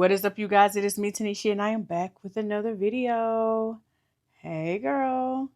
What is up, you guys? It is me, Tanishia, and I am back with another video. Hey, girl.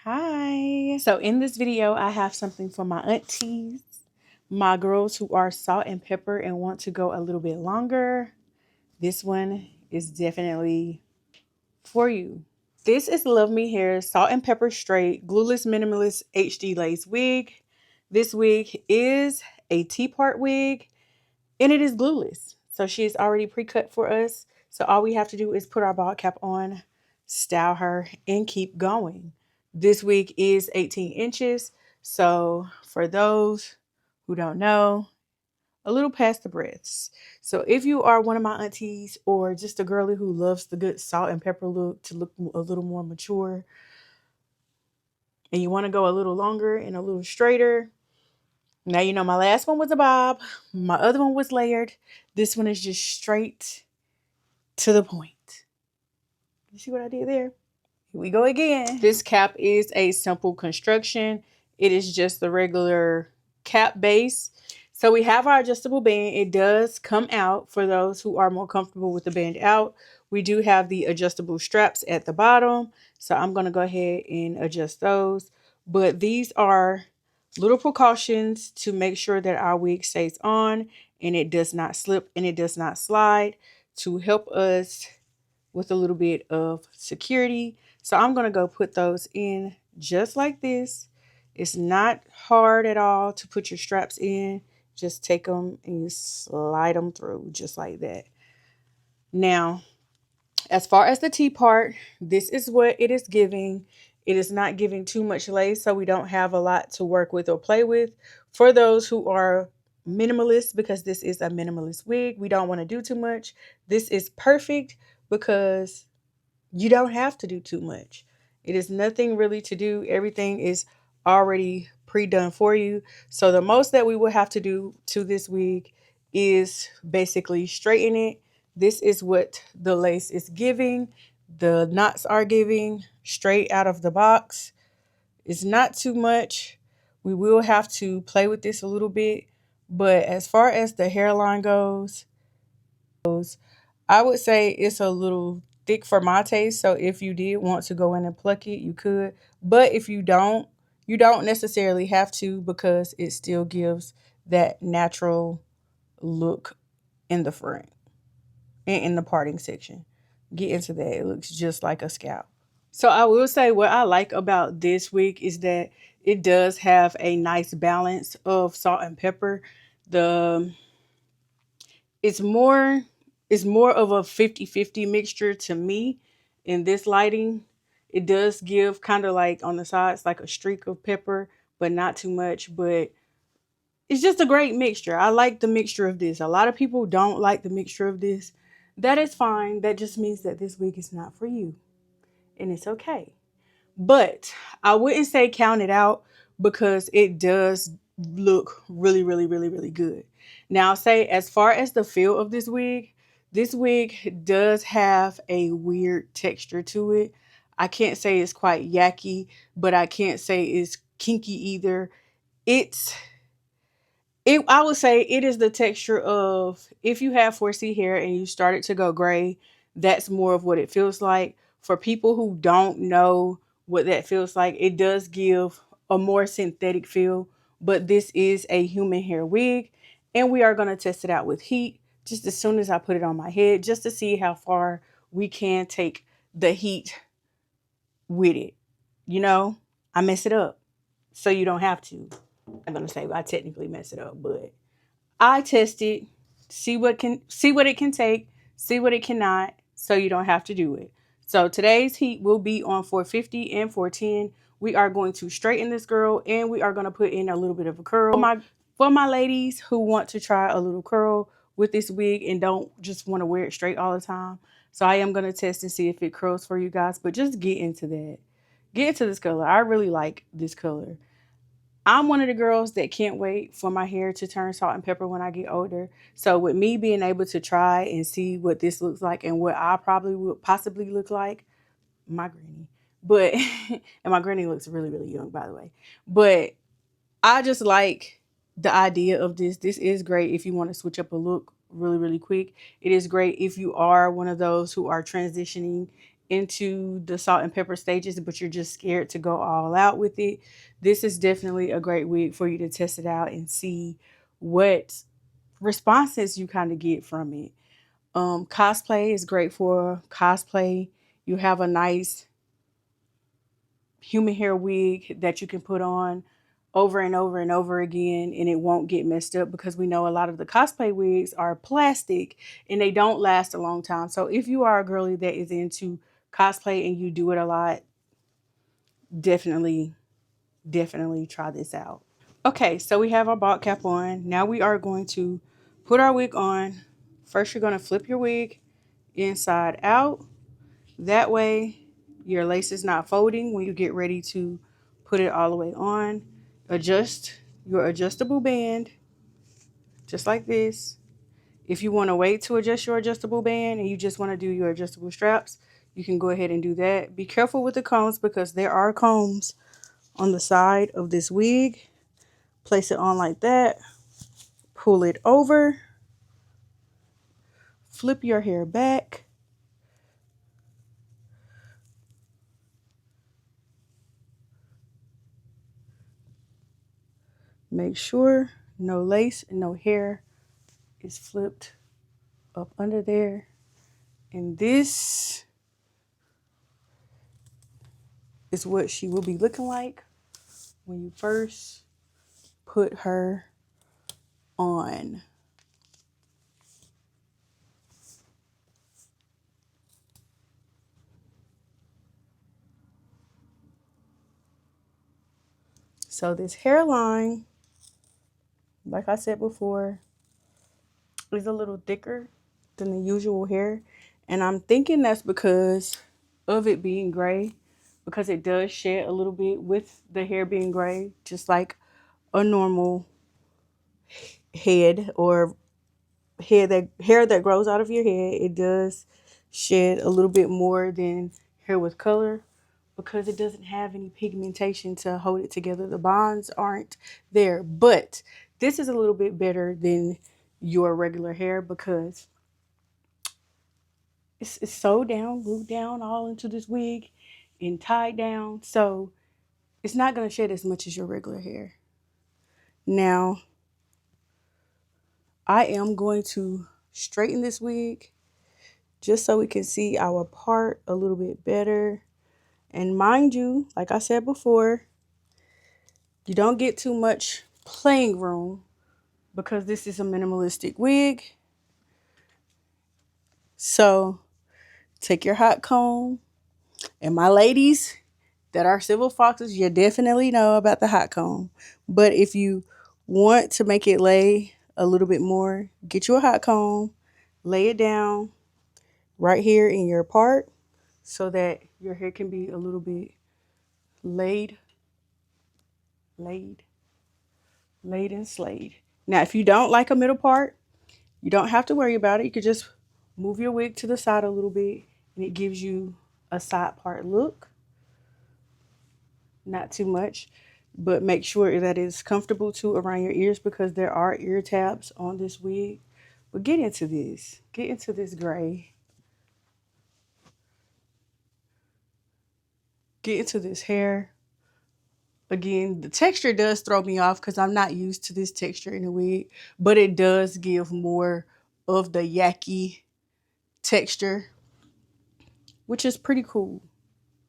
Hi. So in this video, I have something for my aunties, my girls who are salt and pepper and want to go a little bit longer. This one is definitely for you. This is LUVME Hair Salt and Pepper Straight Glueless Minimalist HD Lace Wig. This wig is a T-part wig, and it is glueless. So she is already pre-cut for us. So all we have to do is put our bald cap on, style her, and keep going. This wig is 18 inches. So for those who don't know, a little past the breaths. So if you are one of my aunties or just a girly who loves the good salt and pepper look to look a little more mature, and you want to go a little longer and a little straighter, now you know my last one was a bob. My other one was layered. This one is just straight to the point. You see what I did there? Here we go again. This cap is a simple construction. It is just the regular cap base. So we have our adjustable band. It does come out for those who are more comfortable with the band out. We do have the adjustable straps at the bottom. So I'm going to go ahead and adjust those. But these are little precautions to make sure that our wig stays on and it does not slip and it does not slide, to help us with a little bit of security. So I'm going to go put those in just like this. It's not hard at all to put your straps in. Just take them and you slide them through just like that. Now, as far as the T part, this is what it is giving. It is not giving too much lace, so we don't have a lot to work with or play with. For those who are minimalist, because this is a minimalist wig, we don't want to do too much. This is perfect because you don't have to do too much. It is nothing really to do. Everything is already pre-done for you. So the most that we will have to do to this wig is basically straighten it. This is what the lace is giving. The knots are giving straight out of the box. It's not too much. We will have to play with this a little bit. But as far as the hairline goes, I would say it's a little thick for my taste. So if you did want to go in and pluck it, you could. But if you don't necessarily have to, because it still gives that natural look in the front and in the parting section. Get into that. It looks just like a scalp. So I will say what I like about this wig is that it does have a nice balance of salt and pepper. It's more of a 50-50 mixture to me in this lighting. It does give kind of like on the sides like a streak of pepper, but not too much. But it's just a great mixture. I like the mixture of this. A lot of people don't like the mixture of this. That is fine. That just means that this wig is not for you. And it's okay. But I wouldn't say count it out because it does look really, really, really, really good. Now, I'll say as far as the feel of this wig does have a weird texture to it. I can't say it's quite yucky, but I can't say it's kinky either. I would say it is the texture of, if you have 4C hair and you started to go gray, that's more of what it feels like. For people who don't know what that feels like, it does give a more synthetic feel, but this is a human hair wig, and we are going to test it out with heat just as soon as I put it on my head, just to see how far we can take the heat with it. You know, I mess it up so you don't have to. I'm going to say I technically mess it up, but I test it, see what it can take, see what it cannot, so you don't have to do it. So today's heat will be on 450 and 410. We are going to straighten this girl, and we are going to put in a little bit of a curl. For my ladies who want to try a little curl with this wig and don't just want to wear it straight all the time. So I am going to test and see if it curls for you guys, but just get into that. Get into this color. I really like this color. I'm one of the girls that can't wait for my hair to turn salt and pepper when I get older. So with me being able to try and see what this looks like and what I probably would possibly look like, my granny. But, and my granny looks really, really young, by the way. But I just like the idea of this. This is great if you want to switch up a look really, really quick. It is great if you are one of those who are transitioning into the salt and pepper stages, but you're just scared to go all out with it. This is definitely a great wig for you to test it out and see what responses you kind of get from it. Cosplay is great for cosplay. You have a nice human hair wig that you can put on over and over and over again, and it won't get messed up, because we know a lot of the cosplay wigs are plastic and they don't last a long time. So if you are a girly that is into cosplay and you do it a lot, definitely try this out. Okay, so we have our bald cap on. Now we are going to put our wig on. First, you're going to flip your wig inside out. That way your lace is not folding when you get ready to put it all the way on. Adjust your adjustable band just like this. If you want to wait to adjust your adjustable band and you just want to do your adjustable straps, you can go ahead and do that. Be careful with the combs, because there are combs on the side of this wig. Place it on like that. Pull it over. Flip your hair back. Make sure no lace and no hair is flipped up under there. And this is what she will be looking like when you first put her on. So this hairline, like I said before, is a little thicker than the usual hair. And I'm thinking that's because of it being gray, because it does shed a little bit with the hair being gray, just like a normal head or hair that grows out of your head. It does shed a little bit more than hair with color, because it doesn't have any pigmentation to hold it together. The bonds aren't there. But this is a little bit better than your regular hair, because it's sewed down, glued down all into this wig and tied down. So it's not going to shed as much as your regular hair. Now, I am going to straighten this wig just so we can see our part a little bit better. And mind you, like I said before, you don't get too much playing room, because this is a minimalistic wig. So take your hot comb. And my ladies that are civil foxes, you definitely know about the hot comb. But if you want to make it lay a little bit more, get you a hot comb, lay it down right here in your part so that your hair can be a little bit laid and slayed. Now, if you don't like a middle part, you don't have to worry about it. You could just move your wig to the side a little bit, and it gives you a side part look. Not too much, but make sure that it's comfortable too around your ears, because there are ear tabs on this wig. But get into this. Get into this gray. Get into this hair. Again, the texture does throw me off because I'm not used to this texture in a wig, but it does give more of the yucky texture, which is pretty cool.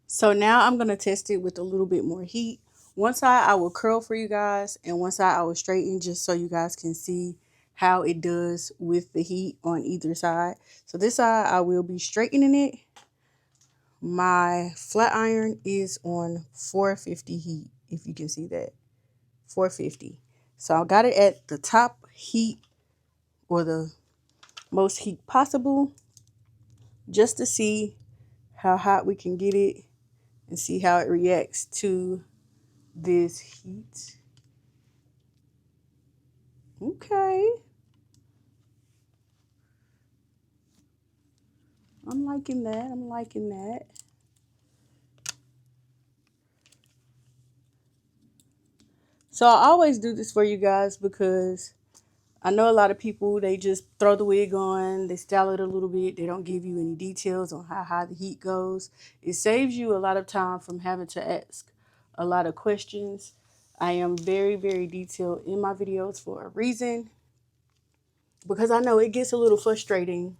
So now I'm going to test it with a little bit more heat. One side I will curl for you guys, and one side I will straighten, just so you guys can see how it does with the heat on either side. So this side I will be straightening it. My flat iron is on 450 heat, if you can see that. 450. So I got it at the top heat, or the most heat possible, just to see how hot we can get it and see how it reacts to this heat. Okay. I'm liking that. I'm liking that. So I always do this for you guys, because I know a lot of people, they just throw the wig on, they style it a little bit. They don't give you any details on how high the heat goes. It saves you a lot of time from having to ask a lot of questions. I am very, very detailed in my videos for a reason, because I know it gets a little frustrating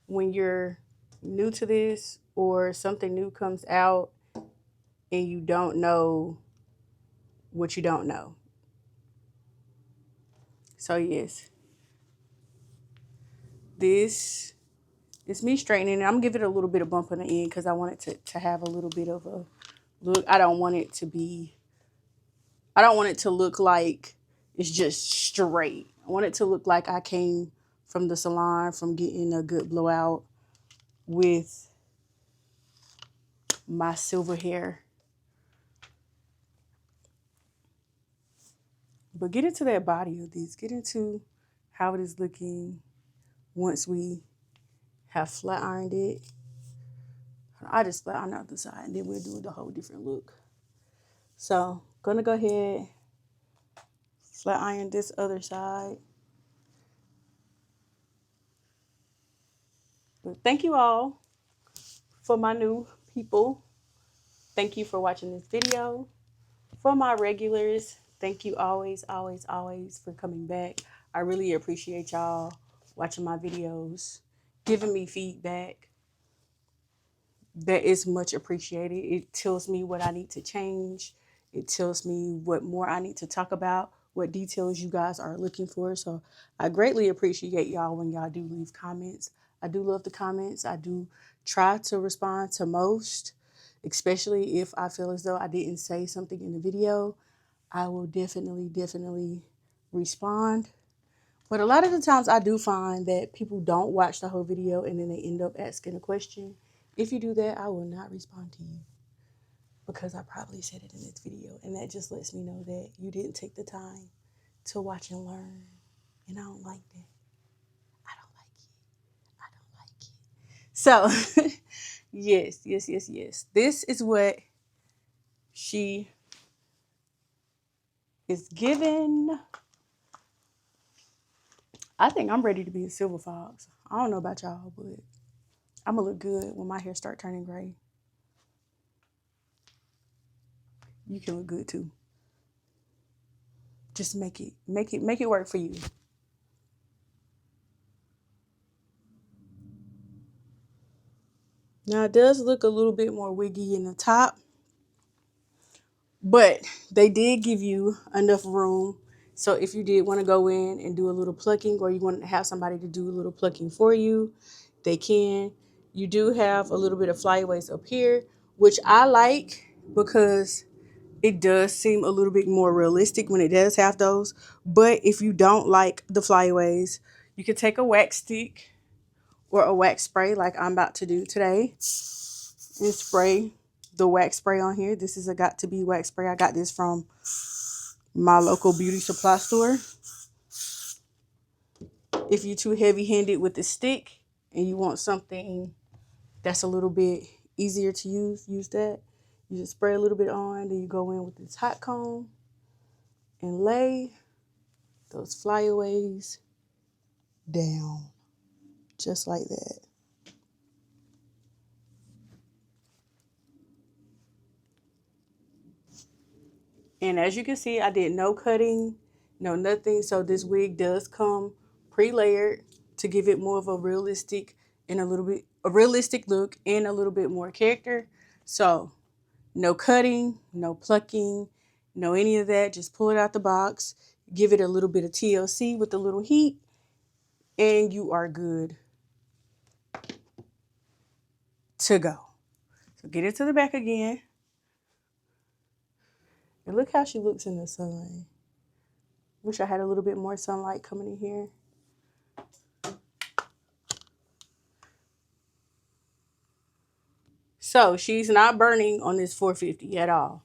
when you're new to this or something new comes out and you don't know what you don't know. So yes, this is me straightening it. I'm gonna give it a little bit of bump on the end because I want it to have a little bit of a look. I don't want it to look like it's just straight. I want it to look like I came from the salon from getting a good blowout with my silver hair. But get into that body of this. Get into how it is looking once we have flat ironed it. I just flat iron out the side and then we'll do the whole different look. So gonna go ahead, flat iron this other side. But thank you all for my new people. Thank you for watching this video. For my regulars, thank you always, always, always for coming back. I really appreciate y'all watching my videos, giving me feedback. That is much appreciated. It tells me what I need to change. It tells me what more I need to talk about, what details you guys are looking for. So I greatly appreciate y'all when y'all do leave comments. I do love the comments. I do try to respond to most, especially if I feel as though I didn't say something in the video. I will definitely respond. But a lot of the times I do find that people don't watch the whole video and then they end up asking a question. If you do that, I will not respond to you because I probably said it in this video. And that just lets me know that you didn't take the time to watch and learn. And I don't like that. I don't like it. I don't like it. So, yes. This is what she is given. I think I'm ready to be a silver fox. I don't know about y'all, but I'm gonna look good when my hair start turning gray. You can look good too. Just make it work for you. Now it does look a little bit more wiggy in the top, but they did give you enough room. So if you did want to go in and do a little plucking, or you want to have somebody to do a little plucking for you, they can. You do have a little bit of flyaways up here, which I like because it does seem a little bit more realistic when it does have those. But if you don't like the flyaways, you can take a wax stick or a wax spray like I'm about to do today and spray the wax spray on here. This is a Got To Be wax spray. I got this from my local beauty supply store. If you're too heavy-handed with the stick and you want something that's a little bit easier to use that. You just spray a little bit on, then you go in with this hot comb and lay those flyaways down just like that. And as you can see, I did no cutting, no nothing. So this wig does come pre-layered to give it more of a realistic and a realistic look and a little bit more character. So no cutting, no plucking, no any of that. Just pull it out the box, give it a little bit of TLC with a little heat, and you are good to go. So get it to the back again. And look how she looks in the sun. Wish I had a little bit more sunlight coming in here. So she's not burning on this 450 at all.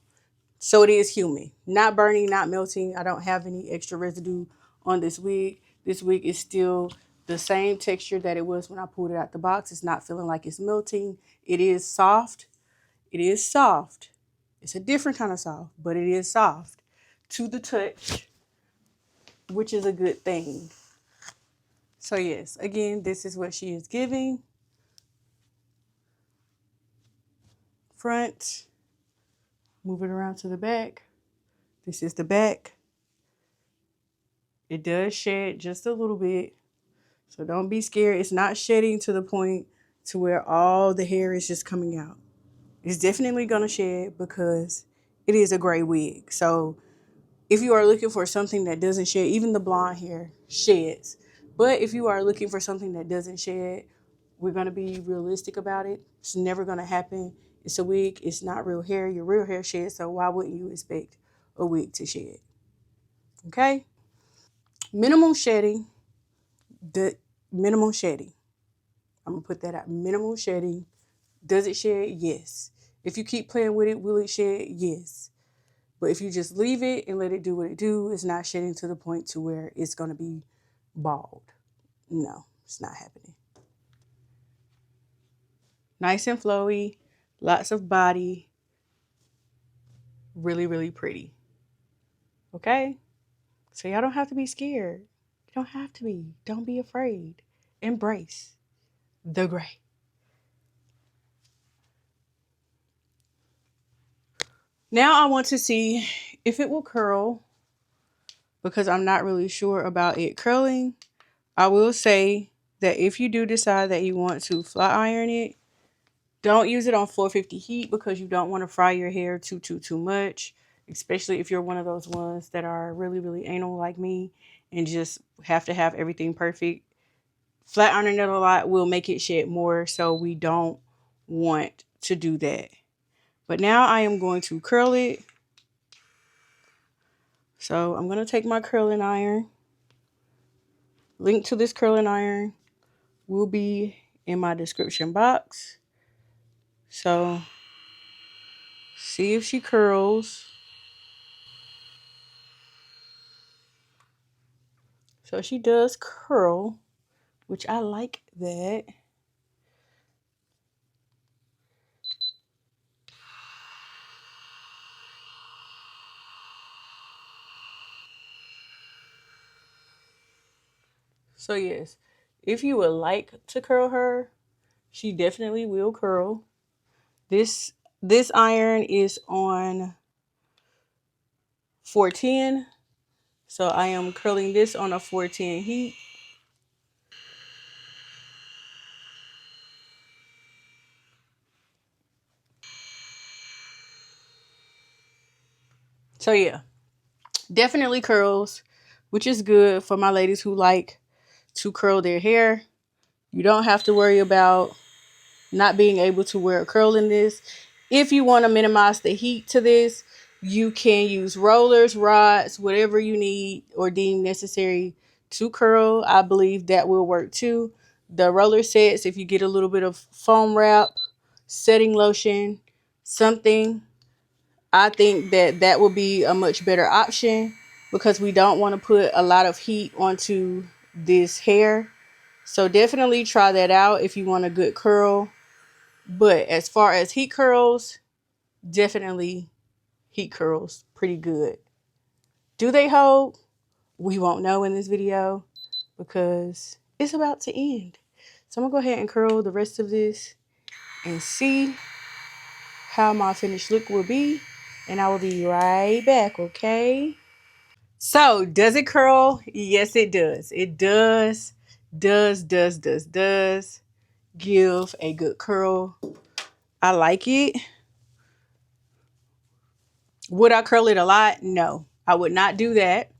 So it is humid. Not burning, not melting. I don't have any extra residue on this wig. This wig is still the same texture that it was when I pulled it out the box. It's not feeling like it's melting. It is soft. It is soft. It's a different kind of soft, but it is soft to the touch, which is a good thing. So yes, again, this is what she is giving. Front. Move it around to the back. This is the back. It does shed just a little bit. So don't be scared. It's not shedding to the point to where all the hair is just coming out. It's definitely going to shed because it is a gray wig. So if you are looking for something that doesn't shed, even the blonde hair sheds. But if you are looking for something that doesn't shed, we're going to be realistic about it. It's never going to happen. It's a wig. It's not real hair. Your real hair sheds. So why wouldn't you expect a wig to shed? Okay? Minimal shedding. The minimal shedding. I'm going to put that out. Minimal shedding. Does it shed? Yes. If you keep playing with it, will it shed? Yes. But if you just leave it and let it do what it do, it's not shedding to the point to where it's going to be bald. No, it's not happening. Nice and flowy. Lots of body. Really, really pretty. Okay? So y'all don't have to be scared. You don't have to be. Don't be afraid. Embrace the gray. Now I want to see if it will curl because I'm not really sure about it curling. I will say that if you do decide that you want to flat iron it, don't use it on 450 heat because you don't want to fry your hair too much, especially if you're one of those ones that are really, really anal like me and just have to have everything perfect. Flat ironing it a lot will make it shed more, so we don't want to do that. But now I am going to curl it. So I'm going to take my curling iron. Link to this curling iron will be in my description box. So see if she curls. So she does curl, which I like that. So yes, if you would like to curl her, she definitely will curl. This iron is on 410. So I am curling this on a 410 heat. So yeah, definitely curls, which is good for my ladies who like to curl their hair. You don't have to worry about not being able to wear a curl in this. If you want to minimize the heat to this, you can use rollers, rods, whatever you need or deem necessary to curl. I believe that will work too. The roller sets, if you get a little bit of foam wrap, setting lotion, something, I think that that will be a much better option because we don't want to put a lot of heat onto this hair. So definitely try that out if you want a good curl. But as far as heat curls, definitely heat curls pretty good. Do they hold? We won't know in this video because it's about to end. So I'm going to go ahead and curl the rest of this and see how my finished look will be. And I will be right back, okay? So, does it curl? Yes, it does. It does give a good curl. I like it. Would I curl it a lot? No, I would not do that.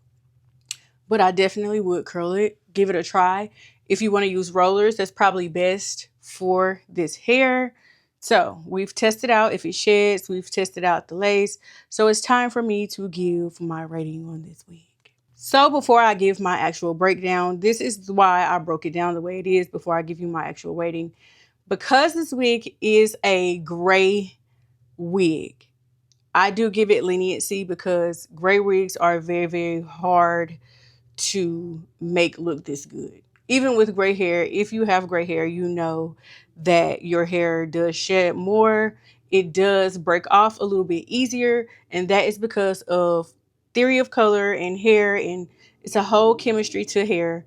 But I definitely would curl it. Give it a try. If you want to use rollers, that's probably best for this hair. So we've tested out if it sheds. We've tested out the lace. So it's time for me to give my rating on this wig. So before I give my actual breakdown, this is why I broke it down the way it is before I give you my actual rating. Because this wig is a gray wig, I do give it leniency because gray wigs are very, very hard to make look this good. Even with gray hair, if you have gray hair, you know that your hair does shed more. It does break off a little bit easier. And that is because of theory of color and hair. And it's a whole chemistry to hair.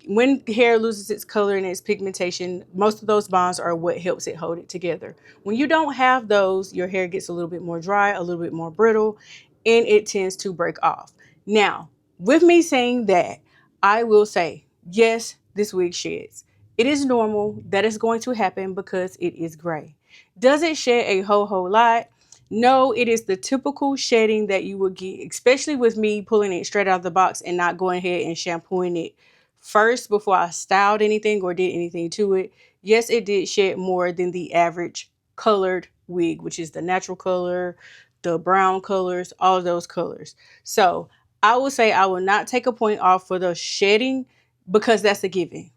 when hair loses its color and its pigmentation, most of those bonds are what helps it hold it together. When you don't have those, your hair gets a little bit more dry, a little bit more brittle, and it tends to break off. Now, with me saying that, I will say, yes, this wig sheds. It is normal. That is going to happen because it is gray. Does it shed a whole lot? No, it is the typical shedding that you would get, especially with me pulling it straight out of the box and not going ahead and shampooing it first before I styled anything or did anything to it. Yes, it did shed more than the average colored wig, which is the natural color, the brown colors, all of those colors. So I will say I will not take a point off for the shedding because that's a given.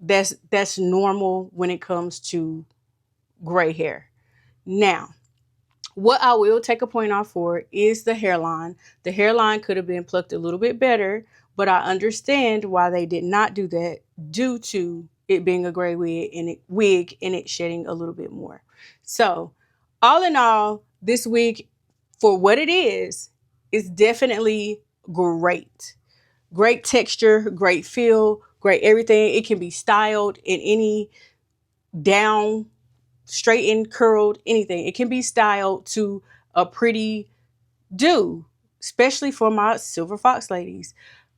That's normal when it comes to gray hair. Now, what I will take a point off for is the hairline. The hairline could have been plucked a little bit better, but I understand why they did not do that due to it being a gray wig and it shedding a little bit more. So, all in all, this wig, for what it is definitely great. Great texture, great feel, great everything. It can be styled in any down, straightened, curled, anything. It can be styled to a pretty do, especially for my silver fox ladies.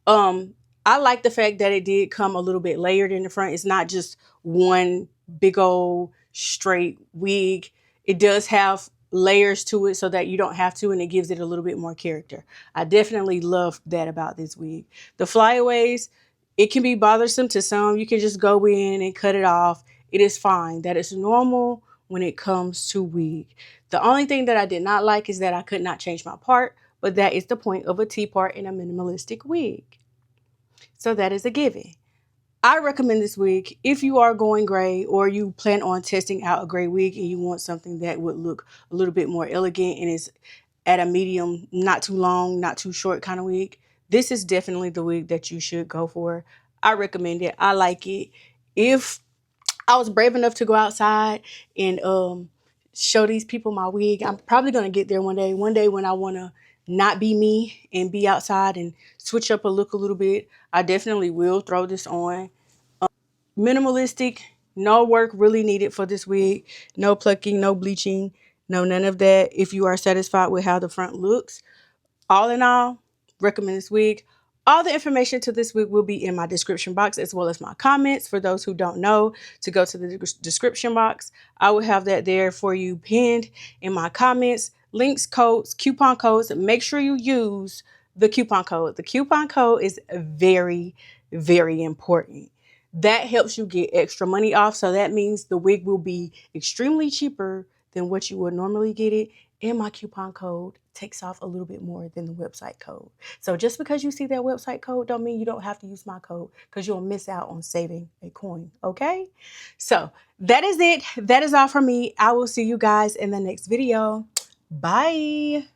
I like the fact that it did come a little bit layered in the front. It's not just one big old straight wig. It does have layers to it so that you don't have to, and it gives it a little bit more character. I definitely love that about this wig. The flyaways, it can be bothersome to some. You can just go in and cut it off. It is fine. That is normal when it comes to wig. The only thing that I did not like is that I could not change my part, but that is the point of a T-part in a minimalistic wig. So that is a given. I recommend this wig if you are going gray or you plan on testing out a gray wig and you want something that would look a little bit more elegant and is at a medium, not too long, not too short kind of wig. This is definitely the wig that you should go for. I recommend it. I like it. If I was brave enough to go outside and show these people my wig, I'm probably going to get there one day. One day when I want to not be me and be outside and switch up a look a little bit, I definitely will throw this on. Minimalistic, no work really needed for this wig. No plucking, no bleaching, no none of that. If you are satisfied with how the front looks, all in all, recommend this wig. All the information to this wig will be in my description box as well as my comments. For those who don't know, to go to the description box, I will have that there for you pinned in my comments. Links, codes, coupon codes. Make sure you use the coupon code. The coupon code is very, very important. That helps you get extra money off. So that means the wig will be extremely cheaper than what you would normally get it. And my coupon code takes off a little bit more than the website code. So just because you see that website code don't mean you don't have to use my code, because you'll miss out on saving a coin, okay? So that is it. That is all from me. I will see you guys in the next video. Bye.